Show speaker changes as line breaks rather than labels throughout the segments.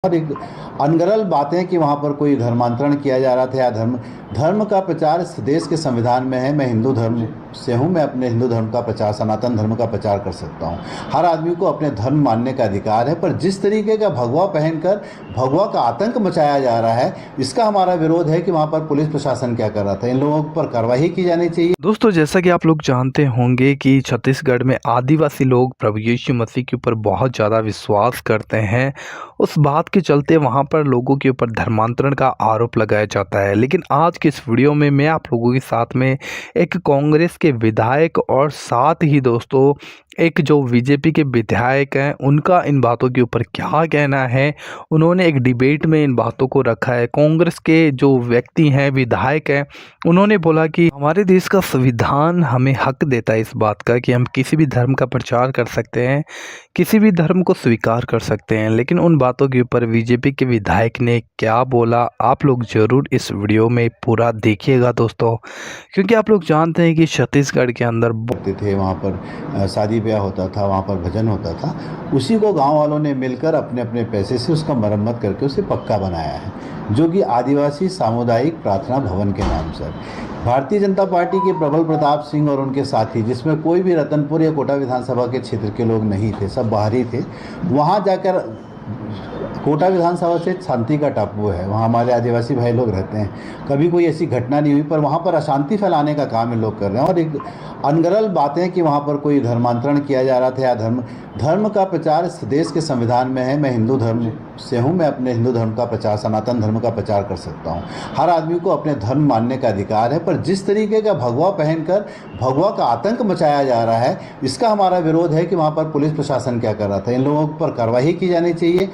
और एक अनगरल बातें कि वहाँ पर कोई धर्मांतरण किया जा रहा था या धर्म का प्रचार इस देश के संविधान में है। मैं हिंदू धर्म से हूँ, मैं अपने हिंदू धर्म का प्रचार, सनातन धर्म का प्रचार कर सकता हूँ। हर आदमी को अपने धर्म मानने का अधिकार है, पर जिस तरीके का भगवा पहनकर भगवा का आतंक मचाया जा रहा है, इसका हमारा विरोध है कि वहाँ पर पुलिस प्रशासन क्या कर रहा था। इन लोगों पर कार्रवाई की जानी चाहिए।
दोस्तों, जैसा कि आप लोग जानते होंगे कि छत्तीसगढ़ में आदिवासी लोग प्रभु यीशु मसीह के ऊपर बहुत ज़्यादा विश्वास करते हैं। उस बात के चलते वहाँ पर लोगों के ऊपर धर्मांतरण का आरोप लगाया जाता है। लेकिन आज के इस वीडियो में मैं आप लोगों के साथ में एक कांग्रेस के विधायक और साथ ही दोस्तों एक जो बीजेपी के विधायक हैं, उनका इन बातों के ऊपर क्या कहना है। उन्होंने एक डिबेट में इन बातों को रखा है। कांग्रेस के जो व्यक्ति हैं, विधायक हैं, उन्होंने बोला कि हमारे देश का संविधान हमें हक देता है इस बात का कि हम किसी भी धर्म का प्रचार कर सकते हैं, किसी भी धर्म को स्वीकार कर सकते हैं। लेकिन उन बातों के ऊपर बीजेपी के विधायक ने क्या बोला, आप लोग ज़रूर इस वीडियो में पूरा देखिएगा दोस्तों, क्योंकि आप लोग जानते हैं कि छत्तीसगढ़ के अंदर
करते थे, वहाँ पर शादी ब्याह होता था, वहाँ पर भजन होता था। उसी को गांव वालों ने मिलकर अपने अपने पैसे से उसका मरम्मत करके उसे पक्का बनाया है, जो कि आदिवासी सामुदायिक प्रार्थना भवन के नाम से। भारतीय जनता पार्टी के प्रबल प्रताप सिंह और उनके साथी, जिसमें कोई भी रतनपुर या कोटा विधानसभा के क्षेत्र के लोग नहीं थे, सब बाहरी थे। वहाँ जाकर कोटा विधानसभा से शांति का टापू है, वहाँ हमारे आदिवासी भाई लोग रहते हैं। कभी कोई ऐसी घटना नहीं हुई, पर वहाँ पर अशांति फैलाने का काम ये लोग कर रहे हैं। और एक अनगरल बातें कि वहाँ पर कोई धर्मांतरण किया जा रहा था या धर्म का प्रचार इस देश के संविधान में है। मैं हिंदू धर्म से हूँ, मैं अपने हिंदू धर्म का प्रचार, सनातन धर्म का प्रचार कर सकता हूँ। हर आदमी को अपने धर्म मानने का अधिकार है, पर जिस तरीके का भगवा पहनकर भगवा का आतंक मचाया जा रहा है, इसका हमारा विरोध है कि वहाँ पर पुलिस प्रशासन क्या कर रहा था। इन लोगों पर कार्रवाई की जानी चाहिए।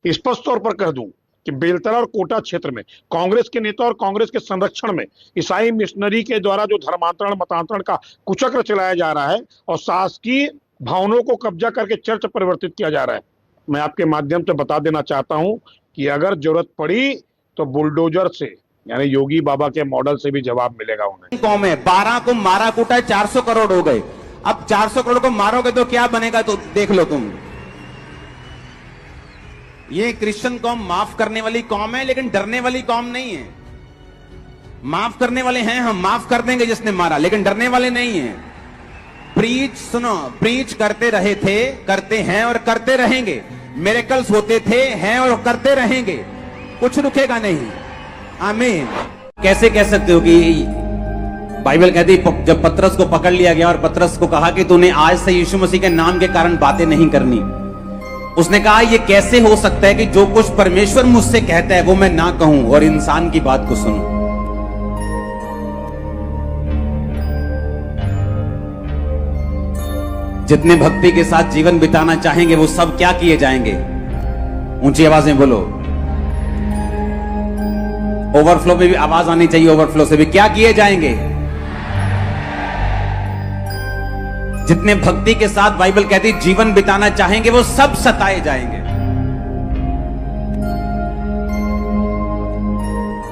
स्पष्ट तौर पर कह दूं कि बेलतरा और कोटा क्षेत्र में कांग्रेस के नेता और कांग्रेस के संरक्षण में ईसाई मिशनरी के द्वारा जो धर्मांतरण मतांतरण का कुचक्र चलाया जा रहा है और शासकीय भवनों को कब्जा करके चर्च परिवर्तित किया जा रहा है। मैं आपके माध्यम से बता देना चाहता हूं कि अगर जरूरत पड़ी तो बुलडोजर से, यानी योगी बाबा के मॉडल से भी जवाब मिलेगा उन्हें।
कौम है, 12 को मारा कूटा 400 करोड़ हो गए। अब 400 करोड़ को मारोगे तो क्या बनेगा, तो देख लो तुम। ये क्रिश्चियन कौम माफ करने वाली कौम है, लेकिन डरने वाली कौम नहीं है। माफ करने वाले हैं, हम माफ कर देंगे जिसने मारा, लेकिन डरने वाले नहीं है। प्रीच सुनो, प्रीच करते रहे थे, करते हैं और करते रहेंगे। मिरेकल्स होते थे, हैं और करते रहेंगे। कुछ रुकेगा नहीं। आमीन। कैसे कह सकते हो कि बाइबल कहती जब पतरस को पकड़ लिया गया और पतरस को कहा कि तूने आज से यीशु मसीह के नाम के कारण बातें नहीं करनी, उसने कहा ये कैसे हो सकता है कि जो कुछ परमेश्वर मुझसे कहता है वो मैं ना कहूं और इंसान की बात को सुनूं। जितने भक्ति के साथ जीवन बिताना चाहेंगे वो सब क्या किए जाएंगे, ऊंची आवाज में बोलो। ओवरफ्लो में भी आवाज आनी चाहिए, ओवरफ्लो से भी क्या किए जाएंगे। जितने भक्ति के साथ बाइबल कहती जीवन बिताना चाहेंगे वो सब सताए जाएंगे।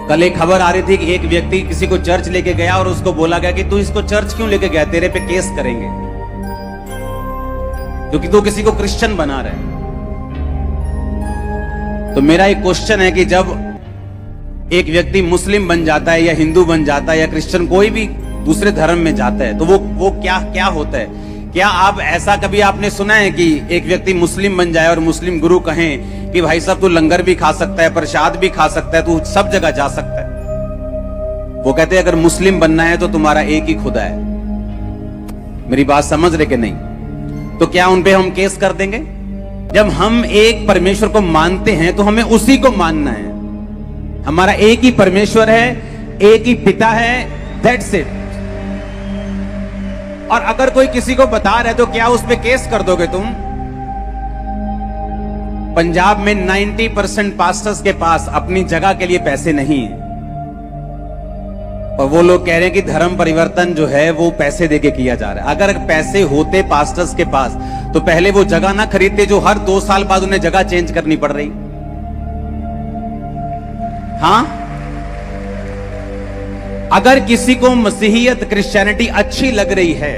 कल एक खबर आ रही थी कि एक व्यक्ति किसी को चर्च लेके गया और उसको बोला गया कि तू इसको चर्च क्यों लेके गया, तेरे पे केस करेंगे क्योंकि तू किसी को क्रिश्चियन बना रहा है। तो मेरा एक क्वेश्चन है कि जब एक व्यक्ति मुस्लिम बन जाता है या हिंदू बन जाता है या क्रिश्चियन कोई भी दूसरे धर्म में जाता है तो वो क्या होता है। क्या आप ऐसा कभी आपने सुना है कि एक व्यक्ति मुस्लिम बन जाए और मुस्लिम गुरु कहें कि भाई साहब तू लंगर भी खा सकता है, प्रसाद भी खा सकता है, तू सब जगह जा सकता है। वो कहते हैं अगर मुस्लिम बनना है तो तुम्हारा एक ही खुदा है। मेरी बात समझ रहे कि नहीं? तो क्या उन पे हम केस कर देंगे? जब हम एक परमेश्वर को मानते हैं तो हमें उसी को मानना है। हमारा एक ही परमेश्वर है, एक ही पिता है, दैट्स इट। और अगर कोई किसी को बता रहा है तो क्या उस पे केस कर दोगे तुम? पंजाब में 90% पास्टर्स के पास अपनी जगह के लिए पैसे नहीं है और वो लोग कह रहे हैं कि धर्म परिवर्तन जो है वो पैसे देके किया जा रहा है। अगर पैसे होते पास्टर्स के पास तो पहले वो जगह ना खरीदते जो हर 2 साल बाद उन्हें जगह चेंज करनी पड़ रही। हाँ, अगर किसी को मसीहियत क्रिश्चियनिटी अच्छी लग रही है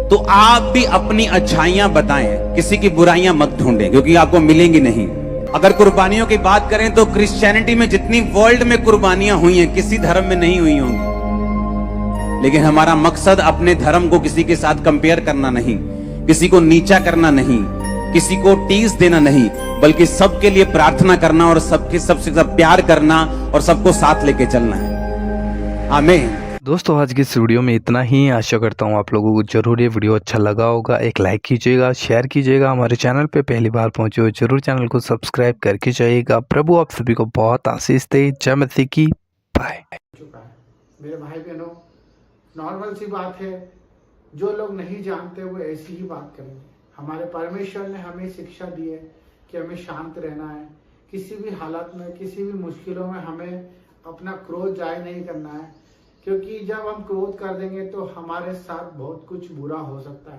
तो आप भी अपनी अच्छाइयां बताएं, किसी की बुराइयां मत ढूंढें, क्योंकि आपको मिलेंगी नहीं। अगर कुर्बानियों की बात करें तो क्रिश्चियनिटी में जितनी वर्ल्ड में कुर्बानियां हुई हैं, किसी धर्म में नहीं हुई होंगी। लेकिन हमारा मकसद अपने धर्म को किसी के साथ कंपेयर करना नहीं, किसी को नीचा करना नहीं, किसी को टीस देना नहीं, बल्कि सबके लिए प्रार्थना करना और सबसे सब प्यार करना और सबको साथ लेके चलना है। आमीन।
दोस्तों आज की इस वीडियो में इतना ही। आशा करता हूँ आप लोगों को जरूर ये वीडियो अच्छा लगा होगा। एक लाइक कीजिएगा, शेयर कीजिएगा। हमारे चैनल पे पहली बार पहुंचे हो जरूर चैनल को सब्सक्राइब करके जाइएगा। प्रभु आप सभी को बहुत आशीष दे। जय मसीह की। बाय।
चुका है मेरे भाई बहनों, नॉर्मल सी बात है, जो लोग नहीं जानते वो ऐसी ही बात करेंगे। हमारे परमेश्वर ने हमें शिक्षा दी है कि हमें शांत रहना है, किसी भी हालत में, किसी भी मुश्किलों में हमें अपना क्रोध जाहिर नहीं करना है, क्योंकि जब हम क्रोध कर देंगे तो हमारे साथ बहुत कुछ बुरा हो सकता है।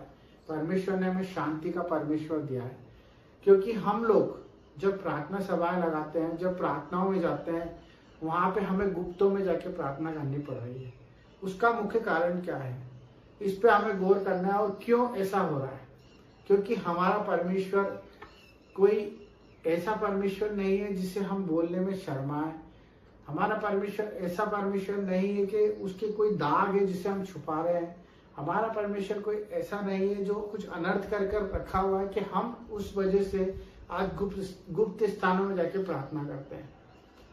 परमेश्वर ने हमें शांति का परमेश्वर दिया है, क्योंकि हम लोग जब प्रार्थना सभाएं लगाते हैं, जब प्रार्थनाओं में जाते हैं, वहां पे हमें गुप्तों में जाके प्रार्थना करनी पड़ रही है। उसका मुख्य कारण क्या है, इस पे हमें गौर करना है। और क्यों ऐसा हो रहा है, क्योंकि हमारा परमेश्वर कोई ऐसा परमेश्वर नहीं है जिसे हम बोलने में शर्माएं। हमारा परमेश्वर ऐसा परमेश्वर नहीं है कि उसके कोई दाग है जिसे हम छुपा रहे हैं। हमारा परमेश्वर कोई ऐसा नहीं है जो कुछ अनर्थ कर रखा हुआ है कि हम उस वजह से आज गुप्त स्थानों में जाके प्रार्थना करते हैं।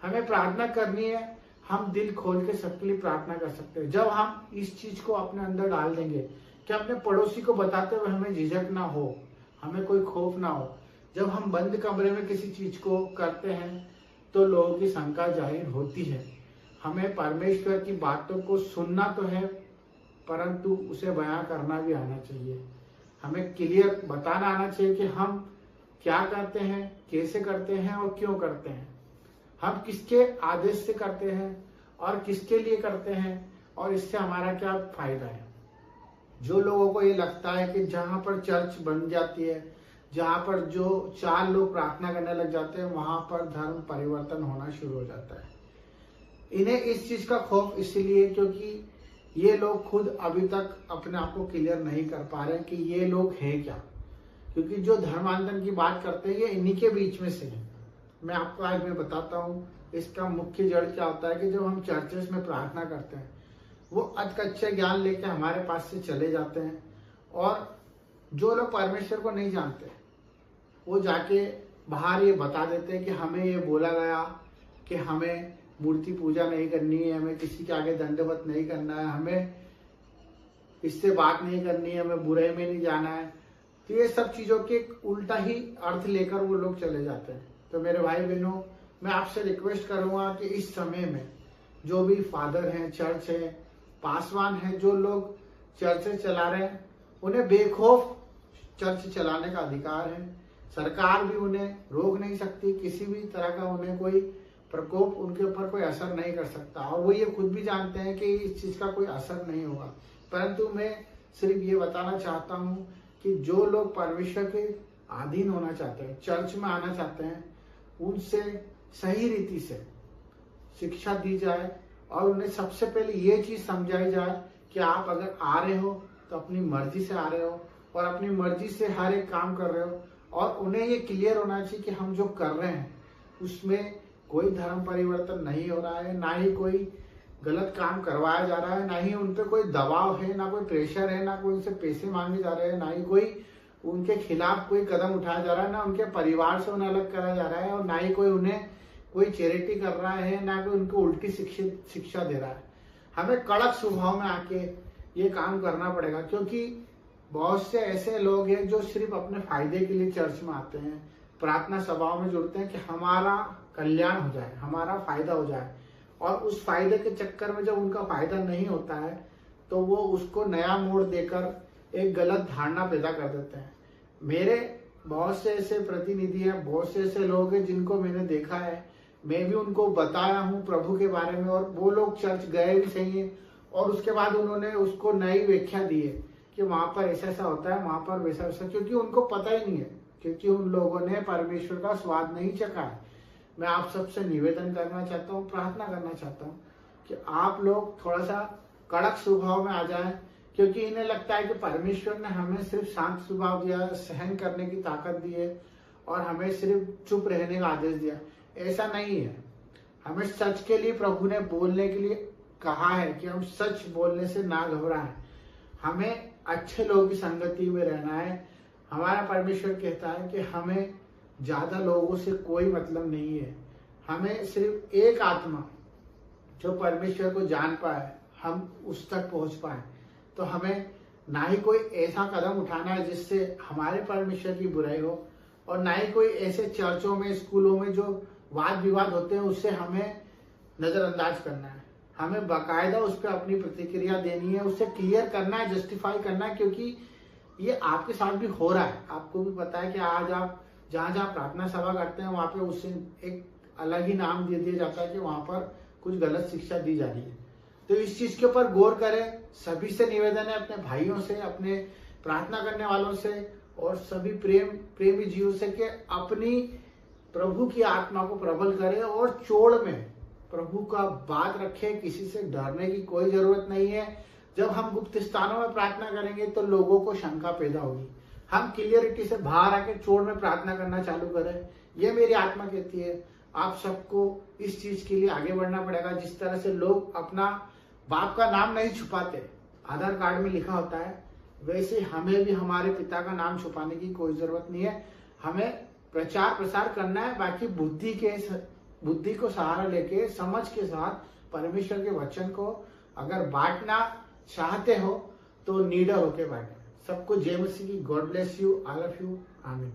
हमें प्रार्थना करनी है, हम दिल खोल के सबके लिए प्रार्थना कर सकते हैं। जब हम इस चीज को अपने अंदर डाल देंगे कि अपने पड़ोसी को बताते हुए हमें झिझक ना हो, हमें कोई खौफ ना हो। जब हम बंद कमरे में किसी चीज को करते हैं तो लोगों की शंका जाहिर होती है। हमें परमेश्वर की बातों को सुनना तो है, परंतु उसे बयां करना भी आना चाहिए। हमें क्लियर बताना आना चाहिए कि हम क्या करते हैं, कैसे करते हैं और क्यों करते हैं। हम किसके आदेश से करते हैं और किसके लिए करते हैं और इससे हमारा क्या फायदा है। जो लोगों को ये लगता है कि जहां पर चर्च बन जाती है, जहां पर जो 4 लोग प्रार्थना करने लग जाते हैं, वहां पर धर्म परिवर्तन होना शुरू हो जाता है। इन्हें इस चीज का खौफ इसलिए क्योंकि ये लोग खुद अभी तक अपने आप को क्लियर नहीं कर पा रहे कि ये लोग हैं क्या। क्योंकि जो धर्मांतरण की बात करते हैं ये इन्हीं के बीच में से है। मैं आपको आज मैं बताता हूँ इसका मुख्य जड़ क्या होता है कि जब हम चर्चेस में प्रार्थना करते हैं, वो अधकच्चे ज्ञान लेके हमारे पास से चले जाते हैं। और जो लोग परमेश्वर को नहीं जानते वो जाके बाहर ये बता देते हैं कि हमें ये बोला गया कि हमें मूर्ति पूजा नहीं करनी है, हमें किसी के आगे दंडवत नहीं करना है, हमें इससे बात नहीं करनी है, हमें बुराई में नहीं जाना है। तो ये सब चीजों के उल्टा ही अर्थ लेकर वो लोग चले जाते हैं। तो मेरे भाई बहनों, मैं आपसे रिक्वेस्ट करूंगा कि इस समय में जो भी फादर हैं, चर्च है, पासवान हैं, जो लोग चर्चें चला रहे हैं, उन्हें बेखौफ चर्च चलाने का अधिकार है। सरकार भी उन्हें रोक नहीं सकती, किसी भी तरह का उन्हें कोई प्रकोप उनके ऊपर कोई असर नहीं कर सकता। और वो ये खुद भी जानते हैं कि इस चीज का कोई असर नहीं होगा। परंतु मैं सिर्फ ये बताना चाहता हूँ कि जो लोग परमेश्वर के अधीन होना चाहते हैं, चर्च में आना चाहते हैं, उनसे सही रीति से शिक्षा दी जाए और उन्हें सबसे पहले ये चीज समझाई जाए कि आप अगर आ रहे हो तो अपनी मर्जी से आ रहे हो और अपनी मर्जी से हर एक काम कर रहे हो। और उन्हें ये क्लियर होना चाहिए कि हम जो कर रहे हैं उसमें कोई धर्म परिवर्तन नहीं हो रहा है, ना ही कोई गलत काम करवाया जा रहा है, ना ही उन पर कोई दबाव है, ना कोई प्रेशर है, ना कोई उनसे पैसे मांगे जा रहे हैं, ना ही कोई उनके खिलाफ कोई कदम उठाया जा रहा है, ना उनके परिवार से उन्हें अलग करा जा रहा है, और ना ही कोई उन्हें कोई चैरिटी कर रहा है, ना कोई उनको उल्टी शिक्षा दे रहा है। हमें कड़क स्वभाव में आके ये काम करना पड़ेगा, क्योंकि बहुत से ऐसे लोग हैं जो सिर्फ अपने फायदे के लिए चर्च में आते हैं, प्रार्थना सभाओं में जुड़ते हैं कि हमारा कल्याण हो जाए, हमारा फायदा हो जाए। और उस फायदे के चक्कर में जब उनका फायदा नहीं होता है तो वो उसको नया मोड़ देकर एक गलत धारणा पैदा कर देते हैं। मेरे बहुत से ऐसे प्रतिनिधि हैं, बहुत से ऐसे लोग हैं जिनको मैंने देखा है, मैं भी उनको बताया हूँ प्रभु के बारे में, और वो लोग चर्च गए भी सही है और उसके बाद उन्होंने उसको नई व्याख्या दी है कि वहां पर ऐसा ऐसा होता है, वहां पर वैसा वैसा, क्योंकि उनको पता ही नहीं है, क्योंकि उन लोगों ने परमेश्वर का स्वाद नहीं चखा है। मैं आप सबसे निवेदन करना चाहता हूँ, प्रार्थना करना चाहता हूँ कि आप लोग थोड़ा सा कड़क स्वभाव में आ जाएं क्योंकि इन्हें लगता है कि परमेश्वर ने हमें सिर्फ शांत स्वभाव दिया, सहन करने की ताकत दी है और हमें सिर्फ चुप रहने का आदेश दिया। ऐसा नहीं है। हमें सच के लिए प्रभु ने बोलने के लिए कहा है कि हम सच बोलने से ना घबराएं। हमें अच्छे लोगों की संगति में रहना है। हमारा परमेश्वर कहता है कि हमें ज्यादा लोगों से कोई मतलब नहीं है। हमें सिर्फ एक आत्मा जो परमेश्वर को जान पाए, हम उस तक पहुंच पाए। तो हमें ना ही कोई ऐसा कदम उठाना है जिससे हमारे परमेश्वर की बुराई हो, और ना ही कोई ऐसे चर्चों में, स्कूलों में जो वाद विवाद होते हैं उससे हमें नजरअंदाज करना है। हमें बाकायदा उस पर अपनी प्रतिक्रिया देनी है, उससे क्लियर करना है, जस्टिफाई करना है, क्योंकि ये आपके साथ भी हो रहा है। आपको भी पता है कि आज आप जहाँ जहाँ प्रार्थना सभा करते हैं वहां पे उससे एक अलग ही नाम दे दिया जाता है कि वहां पर कुछ गलत शिक्षा दी जा रही है। तो इस चीज के ऊपर गौर करें। सभी से निवेदन है, अपने भाइयों से, अपने प्रार्थना करने वालों से और सभी प्रेमी जीवों से, कि अपनी प्रभु की आत्मा को प्रबल करें और चोड़ में प्रभु का बात रखें। किसी से डरने की कोई जरूरत नहीं है। जब हम गुप्त स्थानों में प्रार्थना करेंगे तो लोगों को शंका पैदा होगी। हम क्लियरिटी से बाहर आके चोड़ में प्रार्थना करना चालू करें। ये मेरी आत्मा कहती है। आप सबको इस चीज के लिए आगे बढ़ना पड़ेगा। जिस तरह से लोग अपना बाप का नाम नहीं छुपाते, आधार कार्ड में लिखा होता है, वैसे हमें भी हमारे पिता का नाम छुपाने की कोई जरूरत नहीं है। हमें प्रचार प्रसार करना है। बाकी बुद्धि को सहारा लेके, समझ के साथ परमेश्वर के वचन को अगर बांटना चाहते हो तो निडर होके बांटे। सबको जय मसीह की। God bless you, I love you. आमीन।